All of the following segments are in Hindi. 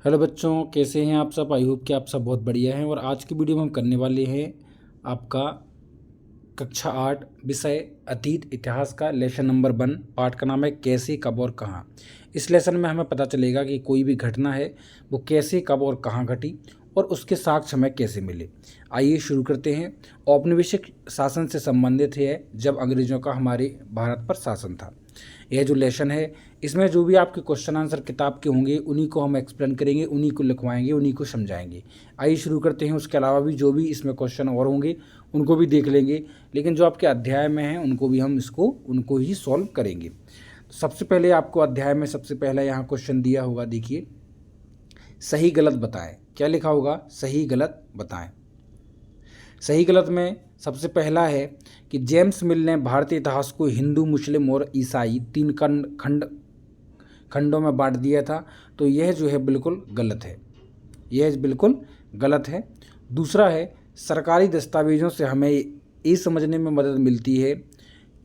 हेलो बच्चों, कैसे हैं आप सब। आई होप कि आप सब बहुत बढ़िया हैं। और आज की वीडियो में हम करने वाले हैं आपका कक्षा 8 विषय अतीत इतिहास का लेसन नंबर 1। पाठ का नाम है कैसे, कब और कहाँ। इस लेसन में हमें पता चलेगा कि कोई भी घटना है वो कैसे, कब और कहाँ घटी और उसके साक्ष्य हमें कैसे मिले। आइए शुरू करते हैं। औपनिवेशिक शासन से संबंधित है जब अंग्रेजों का हमारे भारत पर शासन था। यह जो लेसन है इसमें जो भी आपके क्वेश्चन आंसर किताब के होंगे उन्हीं को हम एक्सप्लेन करेंगे, उन्हीं को लिखवाएंगे, उन्हीं को समझाएंगे। आइए शुरू करते हैं। उसके अलावा भी जो भी इसमें क्वेश्चन और होंगे उनको भी देख लेंगे, लेकिन जो आपके अध्याय में हैं उनको भी हम उनको ही सॉल्व करेंगे। तो सबसे पहले आपको अध्याय में सबसे पहला यहाँ क्वेश्चन दिया होगा, देखिए, सही गलत बताएं। क्या लिखा होगा? सही गलत बताएं। सही गलत में सबसे पहला है कि जेम्स मिल ने भारतीय इतिहास को हिंदू, मुस्लिम और ईसाई 3 खंडों में बांट दिया था। तो यह जो है बिल्कुल गलत है, यह बिल्कुल गलत है। दूसरा है, सरकारी दस्तावेज़ों से हमें ये समझने में मदद मिलती है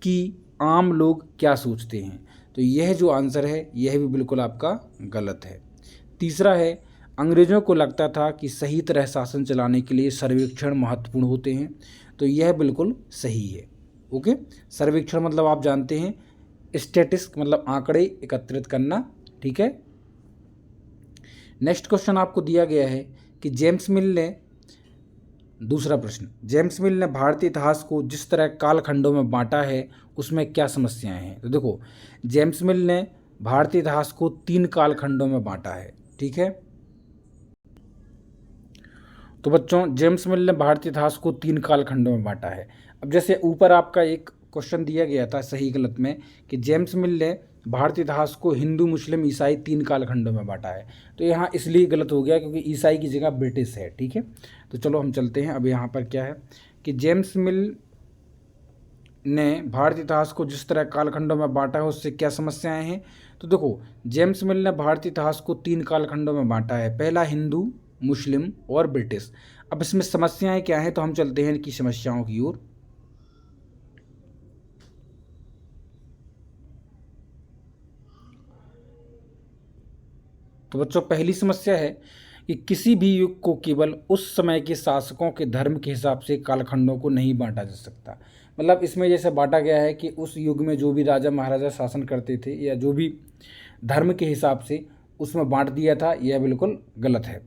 कि आम लोग क्या सोचते हैं। तो यह जो आंसर है यह भी बिल्कुल आपका गलत है। तीसरा है, अंग्रेज़ों को लगता था कि सही तरह शासन चलाने के लिए सर्वेक्षण महत्वपूर्ण होते हैं। तो यह बिल्कुल सही है। ओके, सर्वेक्षण मतलब आप जानते हैं स्टैटिस्टिक्स मतलब आंकड़े एकत्रित करना। ठीक है। नेक्स्ट क्वेश्चन आपको दिया गया है कि जेम्स मिल ने, दूसरा प्रश्न, जेम्स मिल ने भारतीय इतिहास को जिस तरह कालखंडों में बांटा है उसमें क्या समस्याएं हैं। तो देखो, जेम्स मिल ने भारतीय इतिहास को 3 कालखंडों में बांटा है। ठीक है। तो बच्चों, जेम्स मिल ने भारतीय इतिहास को 3 कालखंडों में बांटा है। अब जैसे ऊपर आपका एक क्वेश्चन दिया गया था सही गलत में कि जेम्स मिल ने भारतीय इतिहास को हिंदू, मुस्लिम, ईसाई 3 कालखंडों में बांटा है। तो यहाँ इसलिए गलत हो गया क्योंकि ईसाई की जगह ब्रिटिश है। ठीक है। तो चलो हम चलते हैं। अब यहाँ पर क्या है कि जेम्स मिल ने भारतीय इतिहास को जिस तरह कालखंडों में बांटा है उससे क्या समस्याएं हैं। तो देखो, जेम्स मिल ने भारतीय इतिहास को 3 कालखंडों में बांटा है, पहला हिंदू, मुस्लिम और ब्रिटिश। अब इसमें समस्याएं क्या हैं, तो हम चलते हैं इनकी समस्याओं की ओर। तो बच्चों, पहली समस्या है कि किसी भी युग को केवल उस समय के शासकों के धर्म के हिसाब से कालखंडों को नहीं बांटा जा सकता। मतलब इसमें जैसे बांटा गया है कि उस युग में जो भी राजा महाराजा शासन करते थे या जो भी धर्म के हिसाब से उसमें बांट दिया था, यह बिल्कुल गलत है।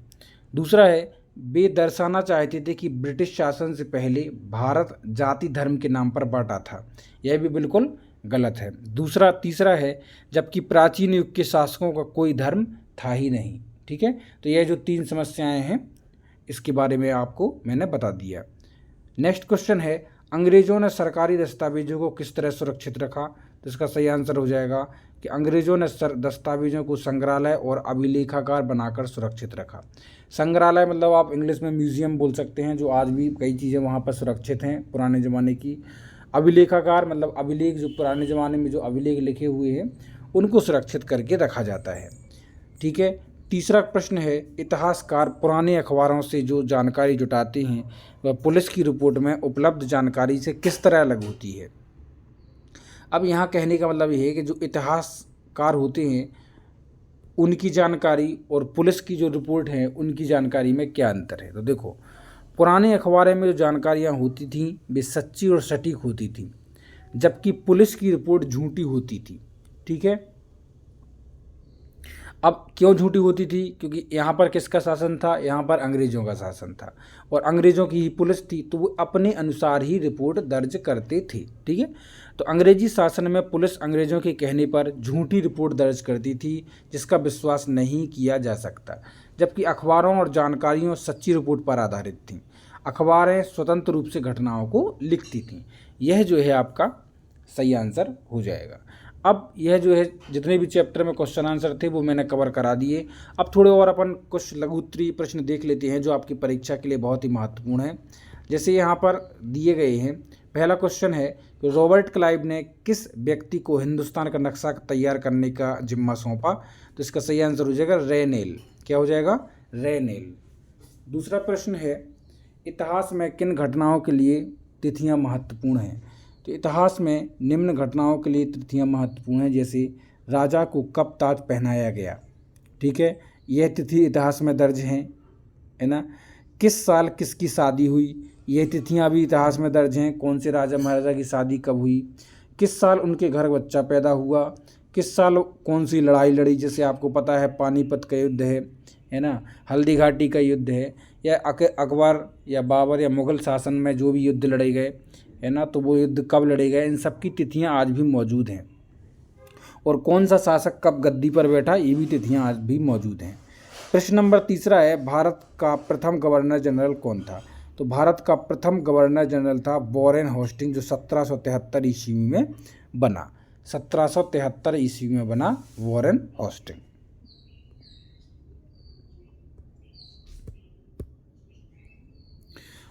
दूसरा है, वे दर्शाना चाहते थे कि ब्रिटिश शासन से पहले भारत जाति धर्म के नाम पर बांटा था। यह भी बिल्कुल गलत है। तीसरा है, जबकि प्राचीन युग के शासकों का कोई धर्म था ही नहीं। ठीक है। तो यह जो 3 समस्याएं हैं इसके बारे में आपको मैंने बता दिया। नेक्स्ट क्वेश्चन है, अंग्रेजों ने सरकारी दस्तावेजों को किस तरह सुरक्षित रखा। तो इसका सही आंसर हो जाएगा कि अंग्रेजों ने दस्तावेजों को संग्रहालय और अभिलेखागार बनाकर सुरक्षित रखा। संग्रहालय मतलब आप इंग्लिश में म्यूजियम बोल सकते हैं, जो आज भी कई चीज़ें वहाँ पर सुरक्षित हैं पुराने ज़माने की। अभिलेखागार मतलब अभिलेख, जो पुराने ज़माने में जो अभिलेख लिखे हुए हैं उनको सुरक्षित करके रखा जाता है। ठीक है। तीसरा प्रश्न है, इतिहासकार पुराने अखबारों से जो जानकारी जुटाते हैं वह पुलिस की रिपोर्ट में उपलब्ध जानकारी से किस तरह अलग होती है। अब यहाँ कहने का मतलब ये है कि जो इतिहासकार होते हैं उनकी जानकारी और पुलिस की जो रिपोर्ट है उनकी जानकारी में क्या अंतर है। तो देखो, पुराने अखबारों में जो जानकारियाँ होती थीं वे सच्ची और सटीक होती थीं, जबकि पुलिस की रिपोर्ट झूठी होती थी। ठीक है। अब क्यों झूठी होती थी? क्योंकि यहाँ पर किसका शासन था? यहाँ पर अंग्रेज़ों का शासन था और अंग्रेज़ों की ही पुलिस थी, तो वो अपने अनुसार ही रिपोर्ट दर्ज करते थे। ठीक है। तो अंग्रेजी शासन में पुलिस अंग्रेज़ों के कहने पर झूठी रिपोर्ट दर्ज करती थी जिसका विश्वास नहीं किया जा सकता, जबकि अखबारों और जानकारियों सच्ची रिपोर्ट पर आधारित थीं। अखबारें स्वतंत्र रूप से घटनाओं को लिखती थीं। यह जो है आपका सही आंसर हो जाएगा। अब यह जो है जितने भी चैप्टर में क्वेश्चन आंसर थे वो मैंने कवर करा दिए। अब थोड़े और अपन कुछ लघु उत्तरीय प्रश्न देख लेते हैं जो आपकी परीक्षा के लिए बहुत ही महत्वपूर्ण है। जैसे यहाँ पर दिए गए हैं, पहला क्वेश्चन है कि रॉबर्ट क्लाइव ने किस व्यक्ति को हिंदुस्तान का नक्शा तैयार करने का जिम्मा सौंपा। तो इसका सही आंसर हो जाएगा रेनेल। क्या हो जाएगा? रेनेल। दूसरा प्रश्न है, इतिहास में किन घटनाओं के लिए तिथियां महत्वपूर्ण हैं। तो इतिहास में निम्न घटनाओं के लिए तिथियां महत्वपूर्ण हैं, जैसे राजा को कब ताज पहनाया गया, ठीक है, यह तिथि इतिहास में दर्ज है ना। किस साल किसकी शादी हुई, यह तिथियां भी इतिहास में दर्ज हैं, कौन से राजा महाराजा की शादी कब हुई, किस साल उनके घर बच्चा पैदा हुआ, किस साल कौन सी लड़ाई लड़ी, जैसे आपको पता है पानीपत का युद्ध है ना, हल्दी घाटी का युद्ध है, या अकबर या बाबर या मुग़ल शासन में जो भी युद्ध लड़े गए है ना, तो वो युद्ध कब लड़े गए, इन सब की तिथियां आज भी मौजूद हैं। और कौन सा शासक कब गद्दी पर बैठा, ये भी तिथियां आज भी मौजूद हैं। प्रश्न नंबर तीसरा है, भारत का प्रथम गवर्नर जनरल कौन था। तो भारत का प्रथम गवर्नर जनरल था वॉरेन होस्टिंग, जो 1773 ईस्वी में बना। 1773 ईस्वी में बना वॉरेन होस्टिंग।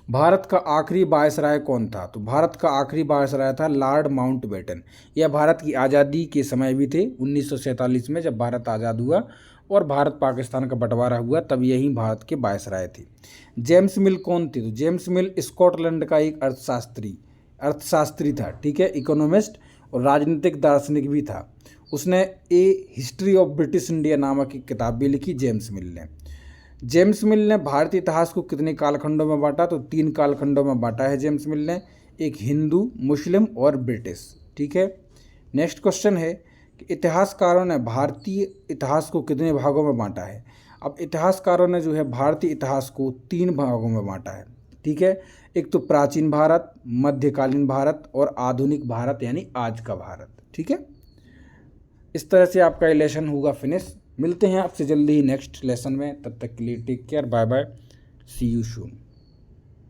भारत का आखिरी वायसराय कौन था। तो भारत का आखिरी वायसराय था लॉर्ड माउंटबेटन। यह भारत की आज़ादी के समय भी थे, 1947 में जब भारत आज़ाद हुआ और भारत पाकिस्तान का बंटवारा हुआ, तब यही भारत के वायसराय थे। जेम्स मिल कौन थे। तो जेम्स मिल स्कॉटलैंड का एक अर्थशास्त्री था, ठीक है, इकोनॉमिस्ट और राजनीतिक दार्शनिक भी था। उसने ए हिस्ट्री ऑफ ब्रिटिश इंडिया नामक एक किताब भी लिखी जेम्स मिल ने। जेम्स मिल ने भारतीय इतिहास को कितने कालखंडों में बांटा। तो 3 कालखंडों में बांटा है जेम्स मिल ने, एक हिंदू, मुस्लिम और ब्रिटिश, ठीक है। नेक्स्ट क्वेश्चन है कि इतिहासकारों ने भारतीय इतिहास को कितने भागों में बांटा है। अब इतिहासकारों ने जो है भारतीय इतिहास को 3 भागों में बांटा है, ठीक है। एक तो प्राचीन भारत, मध्यकालीन भारत और आधुनिक भारत यानी आज का भारत, ठीक है। इस तरह से आपका ये लेसन होगा फिनिश। मिलते हैं आपसे जल्दी ही नेक्स्ट लेसन में, तब तक के लिए take care, bye bye, see you soon.